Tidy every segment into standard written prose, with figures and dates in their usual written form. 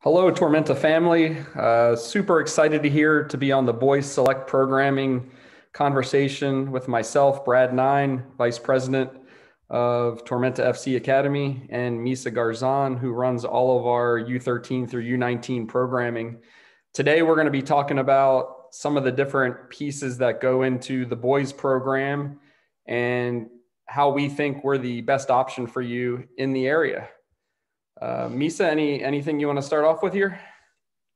Hello, Tormenta family. Super excited to be on the Boys Select Programming conversation with myself, Brad Nein, Vice President of Tormenta FC Academy, and Misa Garzon, who runs all of our U13 through U19 programming. Today, we're going to be talking about some of the different pieces that go into the boys program and how we think we're the best option for you in the area. Misa, anything you want to start off with here?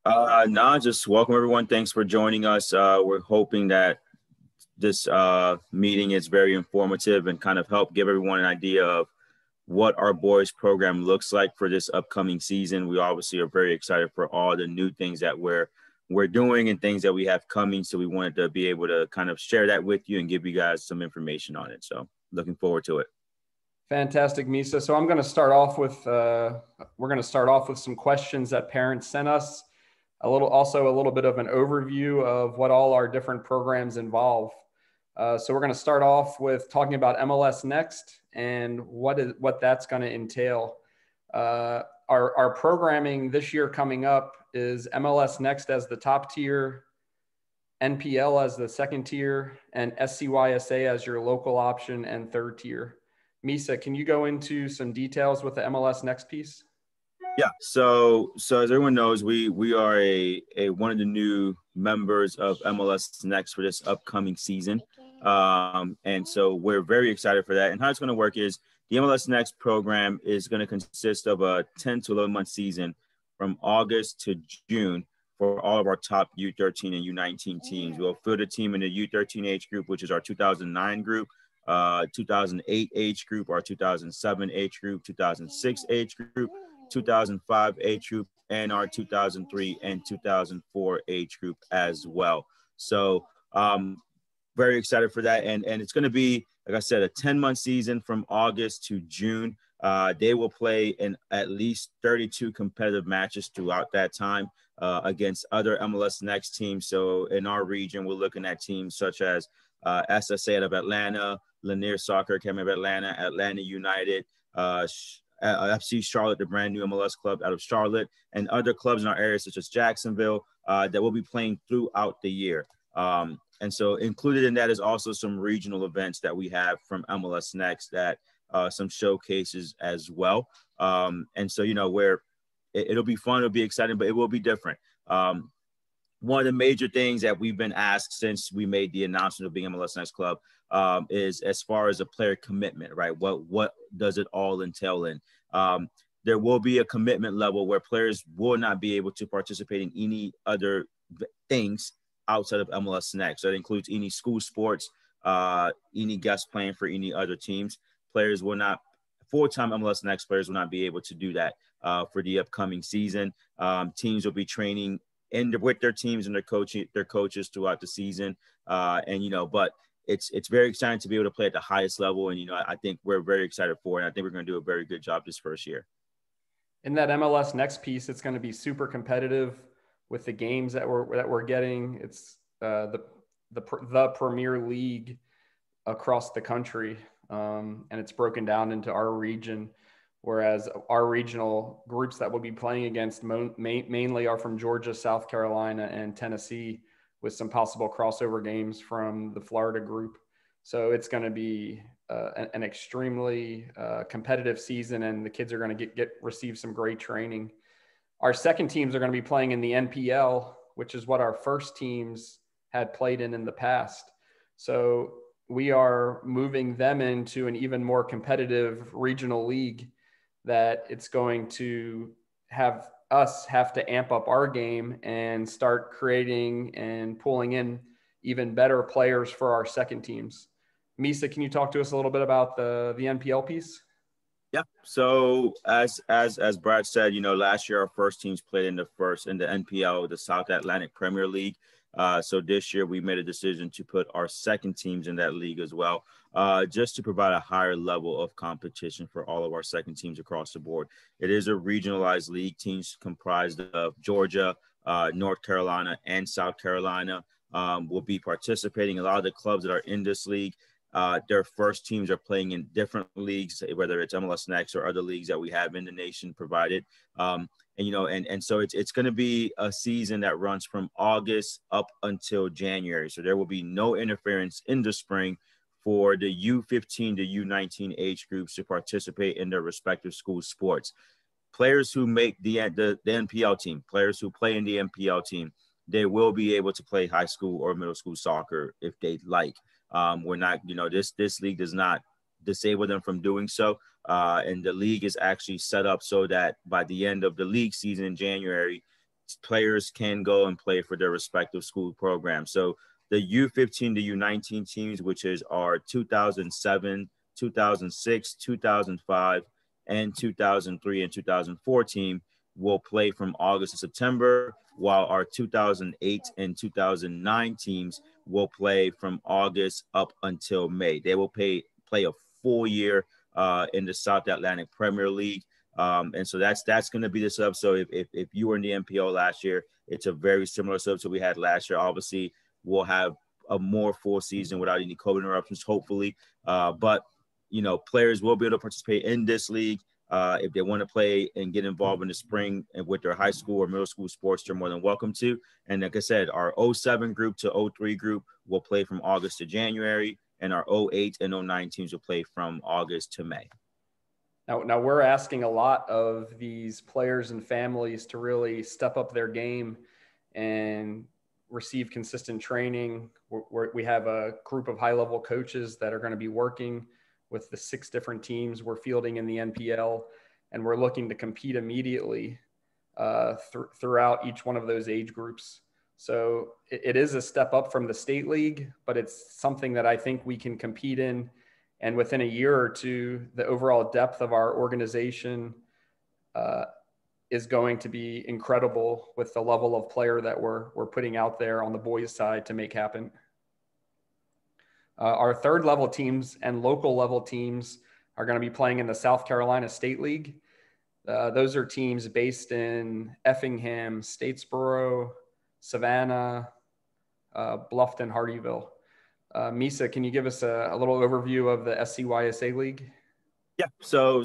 No, just welcome everyone. Thanks for joining us. We're hoping that this meeting is very informative and kind of help give everyone an idea of what our boys program looks like for this upcoming season. We obviously are very excited for all the new things that we're doing and things that we have coming. So we wanted to be able to kind of share that with you and give you guys some information on it. So looking forward to it. Fantastic, Misa. So I'm going to start off with we're going to start off with some questions that parents sent us. Also a little bit of an overview of what all our different programs involve. So we're going to start off with talking about MLS Next and what that's going to entail. Our programming this year coming up is MLS Next as the top tier, NPL as the second tier, and SCYSA as your local option and third tier. Misa, can you go into some details with the MLS Next piece? Yeah. So as everyone knows, we are a one of the new members of MLS Next for this upcoming season. And so we're very excited for that. And how it's going to work is the MLS Next program is going to consist of a 10 to 11 month season from August to June for all of our top U13 and U19 teams. We'll field a team in the U13 age group, which is our 2009 group, 2008 age group, our 2007 age group, 2006 age group, 2005 age group, and our 2003 and 2004 age group as well. So very excited for that. And it's going to be, like I said, a 10-month season from August to June. They will play in at least 32 competitive matches throughout that time against other MLS Next teams. So in our region, we're looking at teams such as SSA out of Atlanta, Lanier Soccer Academy of Atlanta, Atlanta United, FC Charlotte, the brand new MLS club out of Charlotte, and other clubs in our area such as Jacksonville that will be playing throughout the year. And so included in that is also some regional events that we have from MLS Next that some showcases as well. And so, it'll be fun, it'll be exciting, but it will be different. One of the major things that we've been asked since we made the announcement of being MLS Next Club is as far as a player commitment, right? What does it all entail in? There will be a commitment level where players will not be able to participate in any other things outside of MLS Next. So that includes any school sports, any guest playing for any other teams. Players will not, full-time MLS Next players will not be able to do that for the upcoming season. Teams will be training with their teams and their coaches throughout the season. But it's very exciting to be able to play at the highest level. And, I think we're very excited for it. And I think we're going to do a very good job this first year. In that MLS Next piece, it's going to be super competitive with the games that we're getting. It's the Premier League across the country. And it's broken down into our region. Whereas our regional groups that we'll be playing against mainly are from Georgia, South Carolina, and Tennessee, with some possible crossover games from the Florida group. So it's going to be an extremely competitive season, and the kids are going to receive some great training. Our second teams are going to be playing in the NPL, which is what our first teams had played in the past. So we are moving them into an even more competitive regional league that it's going to have us have to amp up our game and start creating and pulling in even better players for our second teams. Misa, can you talk to us a little bit about the NPL piece? Yeah. So as Brad said, last year our first teams played in the NPL, the South Atlantic Premier League. So this year we made a decision to put our second teams in that league as well, just to provide a higher level of competition for all of our second teams across the board. It is a regionalized league, teams comprised of Georgia, North Carolina, and South Carolina will be participating. A lot of the clubs that are in this league Their first teams are playing in different leagues, whether it's MLS Next or other leagues that we have in the nation provided. And so it's going to be a season that runs from August up until January. So there will be no interference in the spring for the U15 to U19 age groups to participate in their respective school sports. Players who make the NPL team, players who play in the NPL team, they will be able to play high school or middle school soccer if they like. We're not, this league does not disable them from doing so. And the league is actually set up so that by the end of the league season in January, players can go and play for their respective school programs. So the U15 to U19 teams, which is our 2007, 2006, 2005, and 2003 and 2004 team, will play from August to September, while our 2008 and 2009 teams will play from August up until May. They will play a full year in the South Atlantic Premier League. And so that's going to be the sub. So if you were in the MPO last year, it's a very similar sub to we had last year. Obviously, we'll have a more full season without any COVID interruptions, hopefully. But players will be able to participate in this league. If they want to play and get involved in the spring and with their high school or middle school sports, they're more than welcome to. And like I said, our 07 group to 03 group will play from August to January, and our 08 and 09 teams will play from August to May. Now we're asking a lot of these players and families to really step up their game and receive consistent training. We have a group of high-level coaches that are going to be working with the 6 different teams we're fielding in the NPL, and we're looking to compete immediately throughout each one of those age groups. So it is a step up from the state league, but it's something that I think we can compete in. And within a year or two, the overall depth of our organization is going to be incredible with the level of player that we're putting out there on the boys' side to make happen. Our third level teams and local level teams are going to be playing in the South Carolina State League. Those are teams based in Effingham, Statesboro, Savannah, Bluffton, Hardyville. Misa, can you give us a little overview of the SCYSA League? Yeah, so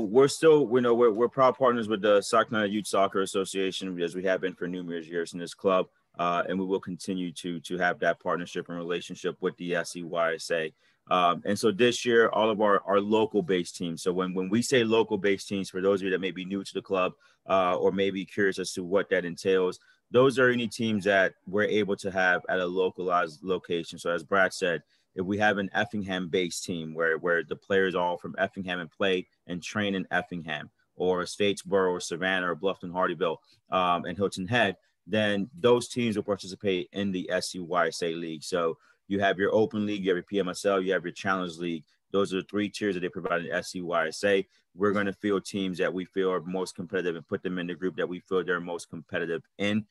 we're proud partners with the South Carolina Youth Soccer Association, as we have been for numerous years in this club, and we will continue to have that partnership and relationship with the SCYSA. And so this year, all of our local-based teams. So when we say local-based teams, for those of you that may be new to the club or may be curious as to what that entails, those are any teams that we're able to have at a localized location. So as Brad said, if we have an Effingham-based team where the players all from Effingham and play and train in Effingham, or Statesboro or Savannah or Bluffton, Hardyville, and Hilton Head, then those teams will participate in the SCYSA League. So you have your open league, you have your PMSL, you have your challenge league. Those are the 3 tiers that they provide in SCYSA. We're going to field teams that we feel are most competitive and put them in the group that we feel they're most competitive in.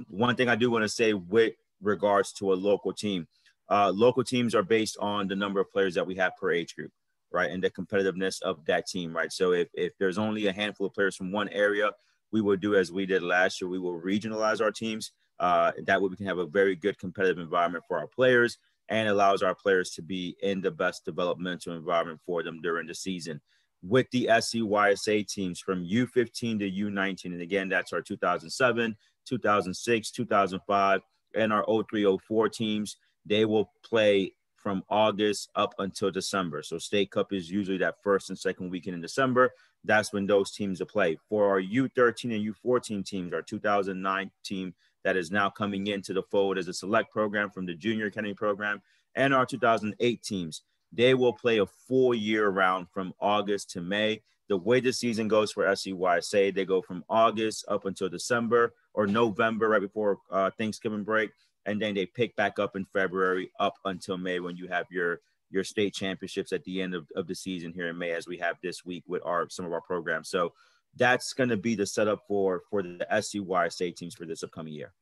One thing I do want to say with regards to a local team, local teams are based on the number of players that we have per age group, right? And the competitiveness of that team, right? So if there's only a handful of players from one area, we will do as we did last year. We will regionalize our teams. That way we can have a very good competitive environment for our players and allows our players to be in the best developmental environment for them during the season. With the SCYSA teams from U15 to U19, and again, that's our 2007, 2006, 2005, and our 0304 teams, they will play from August up until December. So State Cup is usually that first and second weekend in December. That's when those teams will play. For our U13 and U14 teams, our 2009 team that is now coming into the fold as a select program from the Junior Academy program, and our 2008 teams, they will play a full year round from August to May. The way the season goes for SCYSA, they go from August up until December or November, right before Thanksgiving break. And then they pick back up in February up until May when you have your state championships at the end of the season here in May, as we have this week with some of our programs. So that's going to be the setup for the SCYSA teams for this upcoming year.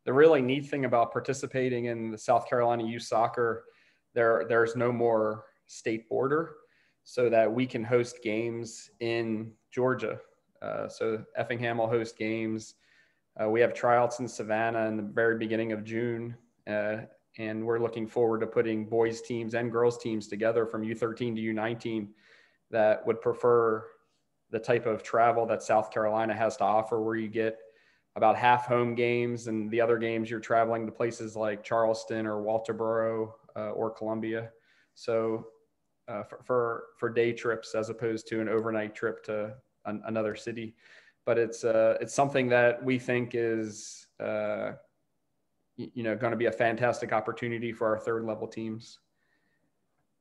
The really neat thing about participating in the South Carolina Youth Soccer, there's no more state border, so that we can host games in Georgia. So Effingham will host games. We have tryouts in Savannah in the very beginning of June. And we're looking forward to putting boys teams and girls teams together from U13 to U19 that would prefer the type of travel that South Carolina has to offer, where you get about half home games and the other games you're traveling to places like Charleston or Walterboro or Columbia. So for day trips as opposed to an overnight trip to another city. But it's something that we think is going to be a fantastic opportunity for our third level teams.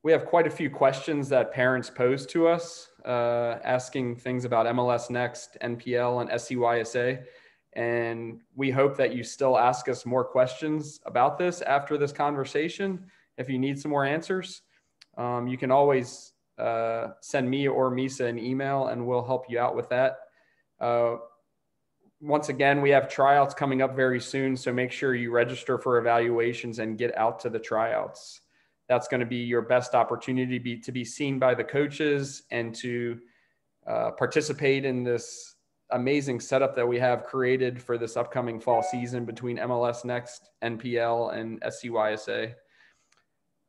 We have quite a few questions that parents pose to us, asking things about MLS Next, NPL, and SCYSA. And we hope that you still ask us more questions about this after this conversation. If you need some more answers, you can always send me or Misa an email and we'll help you out with that. Once again, we have tryouts coming up very soon, so make sure you register for evaluations and get out to the tryouts. That's going to be your best opportunity to be seen by the coaches and to participate in this amazing setup that we have created for this upcoming fall season between MLS Next, NPL, and SCYSA.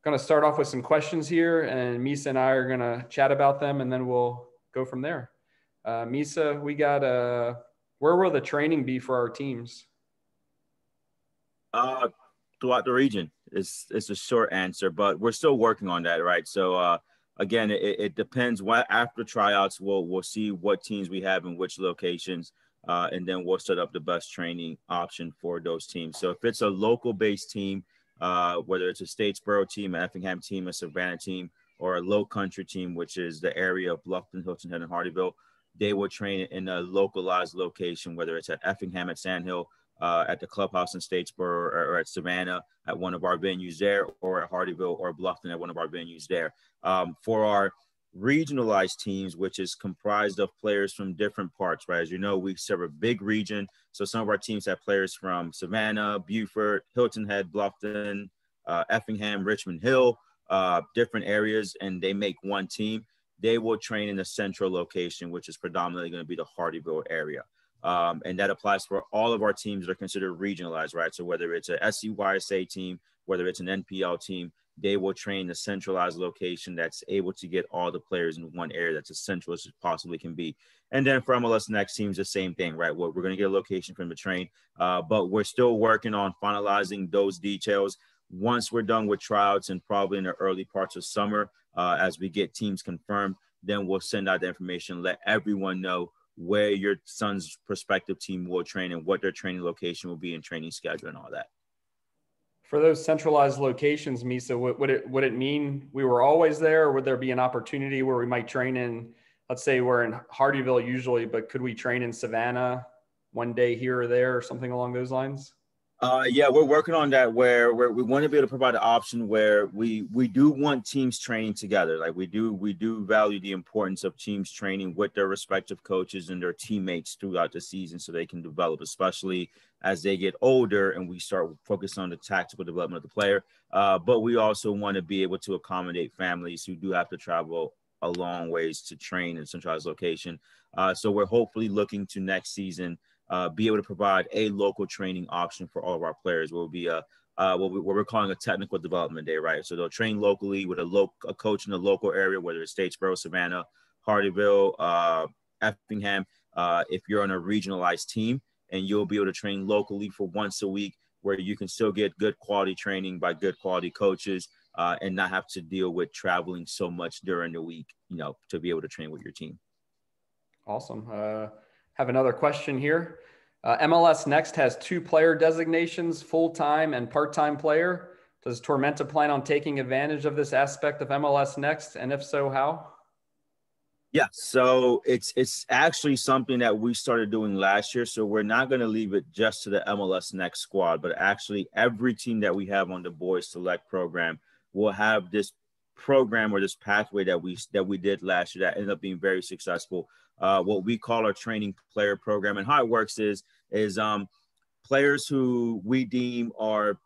Going to start off with some questions here, and Misa and I are going to chat about them, and then we'll go from there. Misa, we got where will the training be for our teams? Throughout the region is a short answer, but we're still working on that, right? So again, it depends. After tryouts, we'll see what teams we have in which locations, and then we'll set up the best training option for those teams. So if it's a local-based team, whether it's a Statesboro team, an Effingham team, a Savannah team, or a low country team, which is the area of Bluffton, Hilton Head, and Hardyville, they will train in a localized location, whether it's at Effingham at Sandhill, at the clubhouse in Statesboro, or at Savannah at one of our venues there, or at Hardyville or Bluffton at one of our venues there. For our regionalized teams, which is comprised of players from different parts, right? As you know, we serve a big region. So some of our teams have players from Savannah, Beaufort, Hilton Head, Bluffton, Effingham, Richmond Hill, different areas, and they make one team. They will train in the central location, which is predominantly going to be the Hardyville area. And that applies for all of our teams that are considered regionalized, right? So whether it's a SCYSA team, whether it's an NPL team, they will train the centralized location that's able to get all the players in one area that's as central as it possibly can be. And then for MLS Next teams, the same thing, right? Well, we're going to get a location for them to train, but we're still working on finalizing those details. Once we're done with tryouts and probably in the early parts of summer, as we get teams confirmed, then we'll send out the information, let everyone know where your son's prospective team will train and what their training location will be and training schedule and all that. For those centralized locations, Misa, would it mean we were always there, or would there be an opportunity where we might train in, let's say we're in Hardyville usually, but could we train in Savannah one day here or there or something along those lines? Yeah, we're working on that where we want to be able to provide an option where we do want teams training together. Like we do value the importance of teams training with their respective coaches and their teammates throughout the season so they can develop, especially as they get older and we start focusing on the tactical development of the player. But we also want to be able to accommodate families who do have to travel a long ways to train in a centralized location. So we're hopefully looking to next season be able to provide a local training option for all of our players. Will be what we're calling a technical development day, right? So they'll train locally with a coach in the local area, whether it's Statesboro, Savannah, Hardyville, Effingham. If you're on a regionalized team, and you'll be able to train locally for once a week, where you can still get good quality training by good quality coaches, and not have to deal with traveling so much during the week, to be able to train with your team. Awesome. Have another question here. MLS Next has 2 player designations, full-time and part-time player. Does Tormenta plan on taking advantage of this aspect of MLS Next? And if so, how? Yeah, so it's actually something that we started doing last year. So we're not going to leave it just to the MLS Next squad, but actually every team that we have on the Boys Select program will have this program or this pathway that we did last year that ended up being very successful. What we call our training player program, and how it works is players who we deem are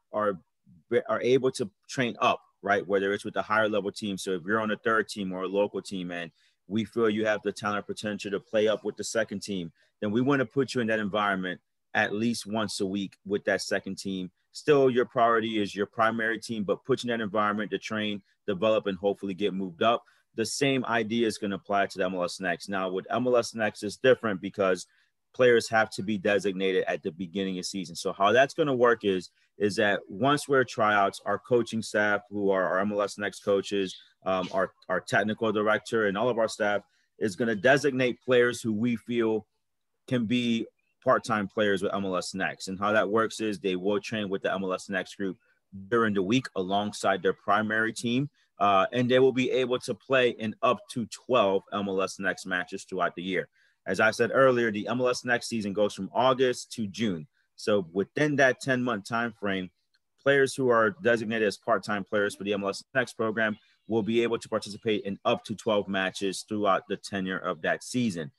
able to train up, right? Whether it's with the higher level team. So if you're on a third team or a local team and we feel you have the talent potential to play up with the second team, then we want to put you in that environment at least once a week with that second team still your priority is your primary team, but put you in that environment to train, develop, and hopefully get moved up. The same idea is going to apply to the MLS Next. Now, with MLS Next, is different because players have to be designated at the beginning of season. So how that's going to work is that once we're tryouts, our coaching staff, who are our MLS Next coaches, our technical director, and all of our staff is going to designate players who we feel can be part-time players with MLS Next. And how that works is they will train with the MLS Next group during the week alongside their primary team. And they will be able to play in up to 12 MLS Next matches throughout the year. As I said earlier, the MLS Next season goes from August to June. So within that 10-month time frame, players who are designated as part-time players for the MLS Next program will be able to participate in up to 12 matches throughout the tenure of that season.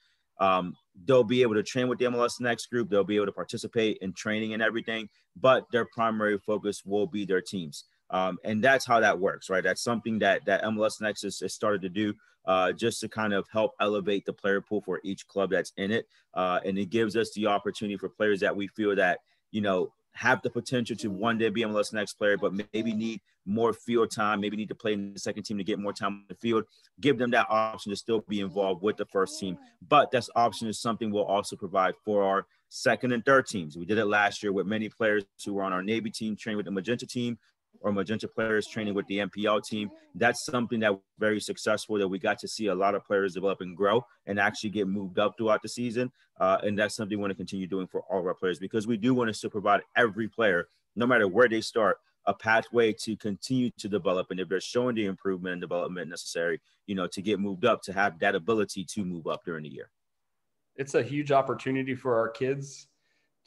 They'll be able to train with the MLS Next group. They'll be able to participate in training and everything, but their primary focus will be their teams. And that's how that works, right? That's something that MLS Next has started to do just to kind of help elevate the player pool for each club that's in it. And it gives us the opportunity for players that we feel that, have the potential to one day be MLS Next player, but maybe need more field time, maybe need to play in the second team to get more time on the field, give them that option to still be involved with the first team. But that option is something we'll also provide for our second and third teams. We did it last year with many players who were on our Navy team, trained with the Magenta team, or Magenta players training with the MPL team. That's something that was very successful, that we got to see a lot of players develop and grow and actually get moved up throughout the season. And that's something we want to continue doing for all of our players, because we do want to still provide every player, no matter where they start, a pathway to continue to develop. And if they're showing the improvement and development necessary, to get moved up, to have that ability to move up during the year. It's a huge opportunity for our kids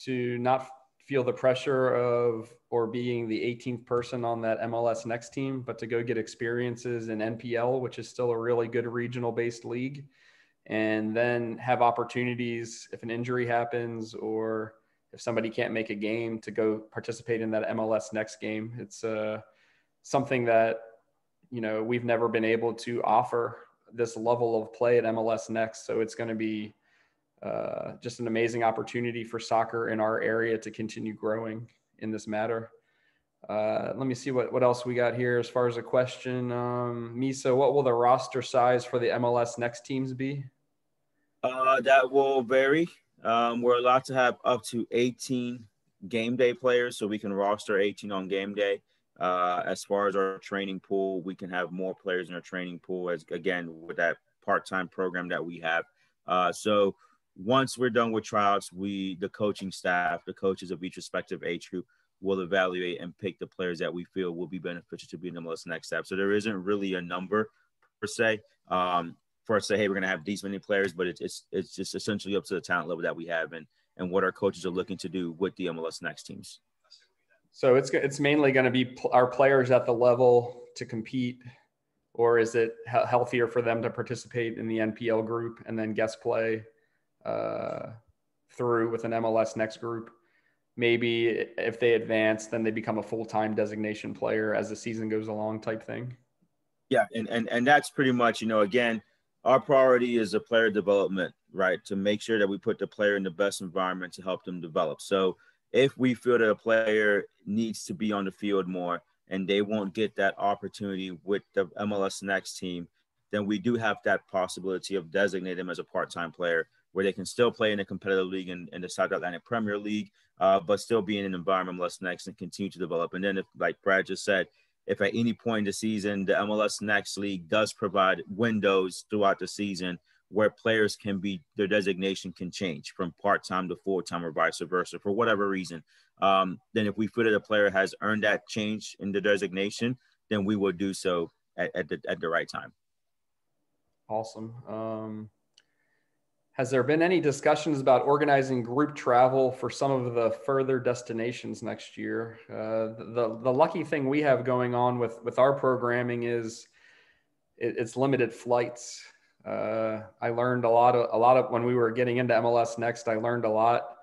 to not feel the pressure of or being the 18th person on that MLS Next team, but to go get experiences in NPL, which is still a really good regional based league, and then have opportunities if an injury happens or if somebody can't make a game to go participate in that MLS Next game. It's something that, we've never been able to offer this level of play at MLS Next. So it's going to be just an amazing opportunity for soccer in our area to continue growing in this matter. Let me see what else we got here as far as a question. Misa, what will the roster size for the MLS Next teams be? That will vary. We're allowed to have up to 18 game day players, so we can roster 18 on game day. As far as our training pool, we can have more players in our training pool, as again with that part-time program that we have. So once we're done with tryouts, the coaching staff, the coaches of each respective age group, will evaluate and pick the players that we feel will be beneficial to be in the MLS Next step. So there isn't really a number per se for us to say, hey, we're going to have these many players, but it's just essentially up to the talent level that we have and what our coaches are looking to do with the MLS Next teams. So it's mainly going to be our players at the level to compete, or is it healthier for them to participate in the NPL group and then guest play through with an MLS Next group? Maybe if they advance, then they become a full-time designation player as the season goes along type thing. Yeah. And that's pretty much, again, our priority is the player development, right? To make sure that we put the player in the best environment to help them develop. So if we feel that a player needs to be on the field more and they won't get that opportunity with the MLS Next team, then we do have that possibility of designating them as a part-time player where they can still play in a competitive league in the South Atlantic Premier League, but still be in an environment MLS Next and continue to develop. And then if, like Brad just said, if at any point in the season, the MLS Next League does provide windows throughout the season where players can be, their designation can change from part-time to full-time or vice versa for whatever reason. Then if we feel that a player has earned that change in the designation, then we will do so at the right time. Awesome. Has there been any discussions about organizing group travel for some of the further destinations next year? The lucky thing we have going on with our programming is it's limited flights. I learned a lot of when we were getting into MLS Next, I learned a lot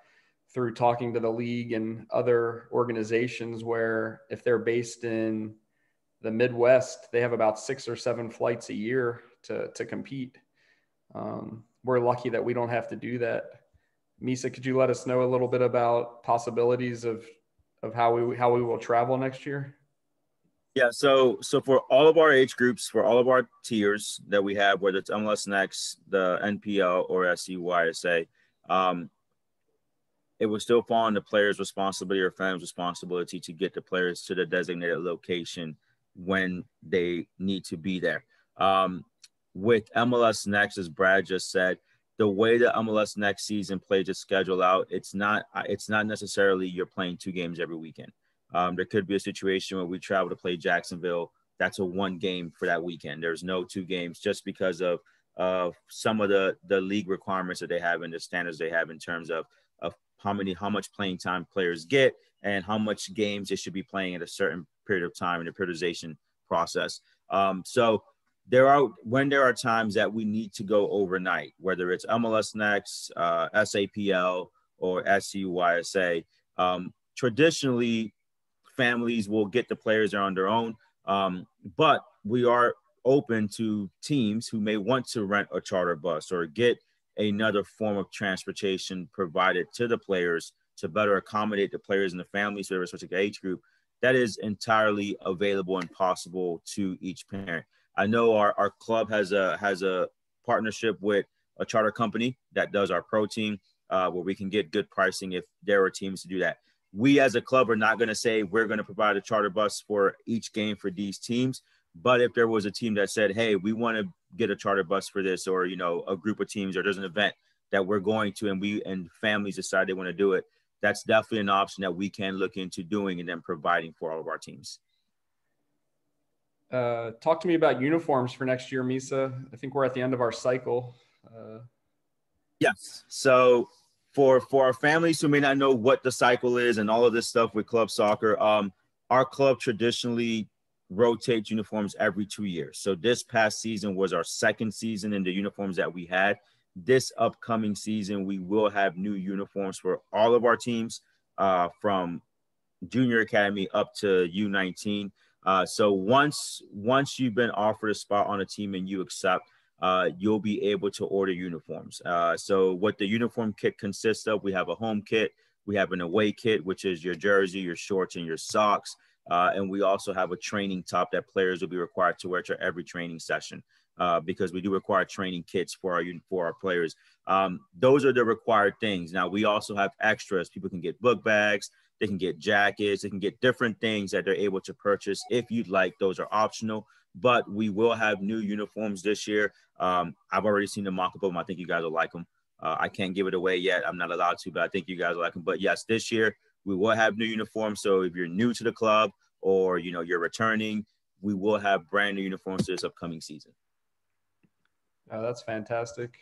through talking to the league and other organizations where if they're based in the Midwest, they have about 6 or 7 flights a year to compete. We're lucky that we don't have to do that. Misa, could you let us know a little bit about possibilities of of how we will travel next year? Yeah, so for all of our age groups, for all of our tiers that we have, whether it's MLS Next, the NPL, or SCYSA, it will still fall on the player's responsibility or family's responsibility to get the players to the designated location when they need to be there. With MLS Next, as Brad just said, the way the MLS Next season plays its schedule out, it's not necessarily you're playing 2 games every weekend. There could be a situation where we travel to play Jacksonville. That's a 1 game for that weekend. There's no 2 games just because of some of the league requirements that they have and the standards they have in terms of how much playing time players get and how much games they should be playing at a certain period of time in the periodization process. So there are times that we need to go overnight, whether it's MLS Next, SAPL, or SCYSA. Traditionally, families will get the players there on their own, but we are open to teams who may want to rent a charter bus or get another form of transportation provided to the players to better accommodate the players and the families for a specific age group. That is entirely available and possible to each parent. I know our club has a partnership with a charter company that does our pro team, where we can get good pricing if there are teams to do that. We as a club are not going to say we're going to provide a charter bus for each game for these teams. But if there was a team that said, hey, we want to get a charter bus for this, or, a group of teams, or there's an event that we're going to and families decide they want to do it, that's definitely an option that we can look into doing and then providing for all of our teams. Talk to me about uniforms for next year, Misa. I think we're at the end of our cycle. Yes. So for our families who may not know what the cycle is and all of this stuff with club soccer, our club traditionally rotates uniforms every 2 years. So this past season was our 2nd season in the uniforms that we had. This upcoming season, we will have new uniforms for all of our teams, from junior academy up to U19. So once you've been offered a spot on a team and you accept, you'll be able to order uniforms. So what the uniform kit consists of, we have a home kit, we have an away kit, which is your jersey, your shorts, and your socks. And we also have a training top that players will be required to wear to every training session, because we do require training kits for our players. Those are the required things. Now, we also have extras. People can get book bags, they can get jackets, they can get different things that they're able to purchase. If you'd like, those are optional. But we will have new uniforms this year. I've already seen the mock-up of them. I think you guys will like them. I can't give it away yet. I'm not allowed to, but I think you guys will like them. But yes, this year we will have new uniforms. So if you're new to the club or, you're returning, we will have brand new uniforms this upcoming season. Oh, that's fantastic.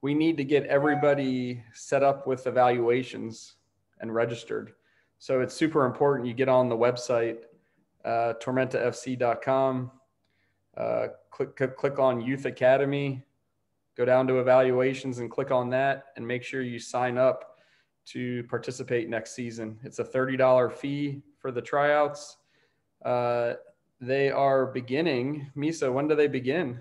We need to get everybody set up with evaluations and registered. So it's super important you get on the website, tormentafc.com, click on Youth Academy, go down to evaluations and click on that and make sure you sign up to participate next season. It's a $30 fee for the tryouts. They are beginning. Misa, when do they begin?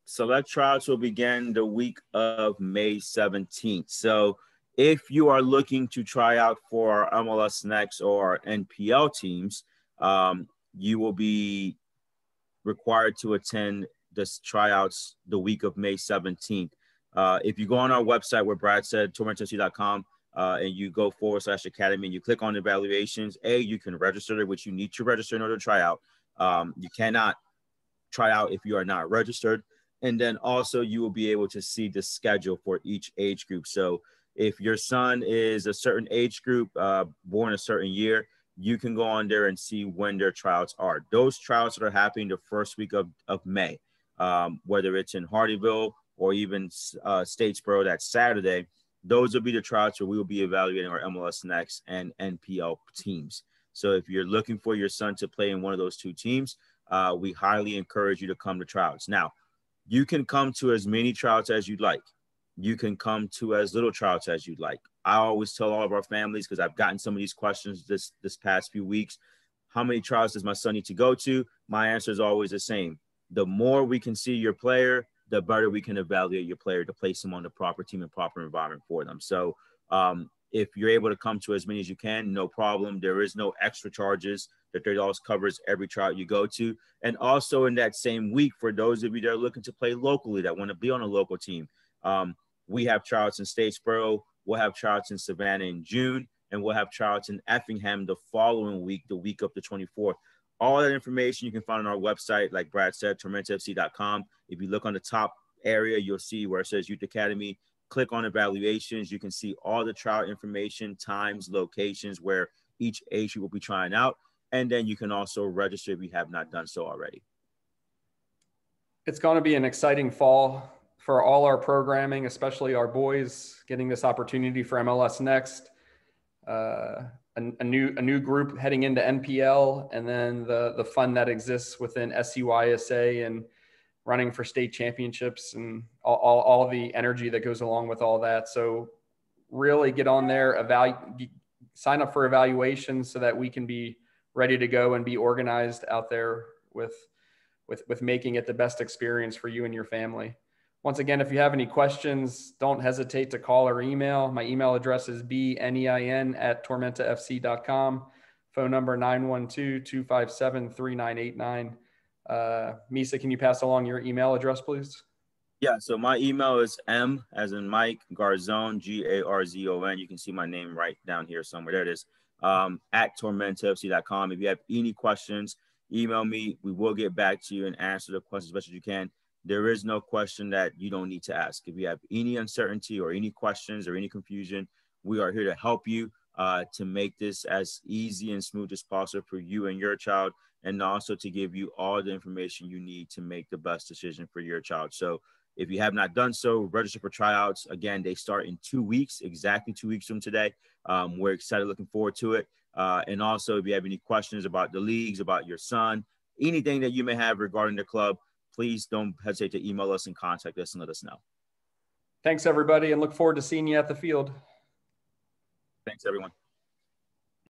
Select tryouts will begin the week of May 17th. So if you are looking to try out for our MLS Next or our NPL teams, you will be required to attend this tryouts the week of May 17th. If you go on our website where Brad said, tormentafc.com, and you go /academy and you click on evaluations, you can register there, which you need to register in order to try out. You cannot try out if you are not registered. And then also you will be able to see the schedule for each age group. So if your son is a certain age group, born a certain year, you can go on there and see when their tryouts are. Those tryouts are happening the first week of May, whether it's in Hardyville or even Statesboro, that's Saturday. Those will be the tryouts where we will be evaluating our MLS Next and NPL teams. So if you're looking for your son to play in one of those two teams, we highly encourage you to come to tryouts. Now, you can come to as many tryouts as you'd like. You can come to as little tryouts as you'd like. I always tell all of our families, because I've gotten some of these questions this past few weeks, how many tryouts does my son need to go to? My answer is always the same. The more we can see your player, the better we can evaluate your player to place them on the proper team and proper environment for them. So If you're able to come to as many as you can, no problem. There is no extra charges. The $30 covers every tryout you go to. And also in that same week, for those of you that are looking to play locally, that want to be on a local team, we have tryouts in Statesboro. We'll have tryouts in Savannah in June, and we'll have tryouts in Effingham the following week, the week of the 24th. All that information you can find on our website, like Brad said, tormentafc.com. If you look on the top area, you'll see where it says Youth Academy. Click on evaluations. You can see all the tryout information, times, locations where each age group will be trying out. And then you can also register if you have not done so already. It's going to be an exciting fall for all our programming, especially our boys getting this opportunity for MLS Next. A new group heading into NPL, and then the fun that exists within SCYSA and running for state championships and all the energy that goes along with all that. So really get on there, sign up for evaluations so that we can be ready to go and be organized out there with making it the best experience for you and your family. Once again, if you have any questions, don't hesitate to call or email. My email address is bnein@tormentafc.com. Phone number 912-257-3989. Misa, can you pass along your email address, please? Yeah, so my email is M as in Mike, Garzon, Garzon. You can see my name right down here somewhere. There it is, at tormentafc.com. If you have any questions, email me. We will get back to you and answer the questions as best as you can. There is no question that you don't need to ask. If you have any uncertainty or any questions or any confusion, we are here to help you to make this as easy and smooth as possible for you and your child, and also to give you all the information you need to make the best decision for your child. So if you have not done so, register for tryouts. Again, they start in 2 weeks, exactly 2 weeks from today. We're excited, looking forward to it. And also, if you have any questions about the leagues, about your son, anything that you may have regarding the club, please don't hesitate to email us and contact us and let us know. Thanks, everybody, and look forward to seeing you at the field. Thanks, everyone.